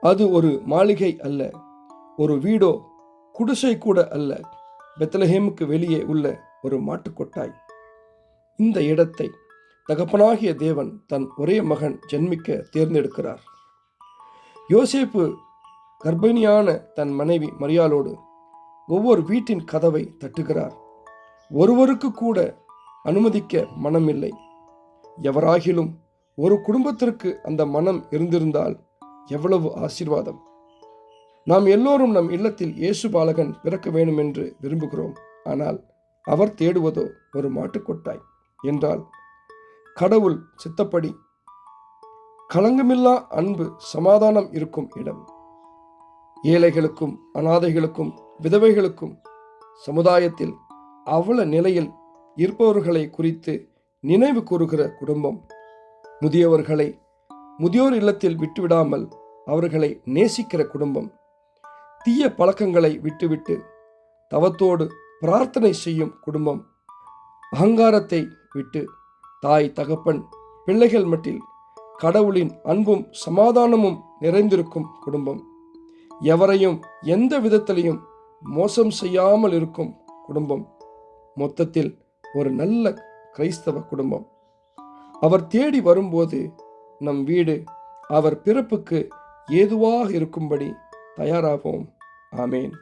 அது ஒரு மாளிகை அல்ல, ஒரு வீடோ குடிசை கூட அல்ல, பெத்லஹேமுக்கு வெளியே உள்ள ஒரு மாட்டுக்கொட்டாய். இந்த இடத்தை தகப்பனாகிய தேவன் தன் ஒரே மகன் ஜென்மிக்க தேர்ந்தெடுக்கிறார். யோசேப்பு கர்ப்பிணியான தன் மனைவி மரியாளோடு ஒவ்வொரு வீட்டின் கதவை தட்டுகிறார். ஒருவருக்கு கூட அனுமதிக்க மனமில்லை. எவராகிலும் ஒரு குடும்பத்திற்கு அந்த மனம் இருந்திருந்தால் எவ்வளவு ஆசீர்வாதம்! நாம் எல்லோரும் நம் இல்லத்தில் இயேசு பாலகன் பிறக்க வேண்டும் என்று விரும்புகிறோம். ஆனால் அவர் தேடுவதோ ஒரு மாட்டுக்கொட்டாய் என்றால் கடவுள் சித்தப்படி களங்கமில்லா அன்பு சமாதானம் இருக்கும் இடம். ஏழைகளுக்கும் அனாதைகளுக்கும் விதவைகளுக்கும் சமுதாயத்தில் அவல நிலையில் இருப்பவர்களை குறித்து நினைவு கூறுகிற குடும்பம். முதியவர்களை முதியோர் இல்லத்தில் விட்டுவிடாமல் அவர்களை நேசிக்கிற குடும்பம். தீய பழக்கங்களை விட்டுவிட்டு தவத்தோடு பிரார்த்தனை செய்யும் குடும்பம். அகங்காரத்தை விட்டு தாய் தகப்பன் பிள்ளைகள் மட்டில் கடவுளின் அன்பும் சமாதானமும் நிறைந்திருக்கும் குடும்பம். எவரையும் எந்த விதத்திலையும் மோசம் செய்யாமல் இருக்கும் குடும்பம். மொத்தத்தில் ஒரு நல்ல கிறிஸ்தவ குடும்பம். அவர் தேடி வரும்போது நம் வீடு அவர் பிறப்புக்கு ஏதுவாக இருக்கும்படி தயாராவோம். ஆமேன்.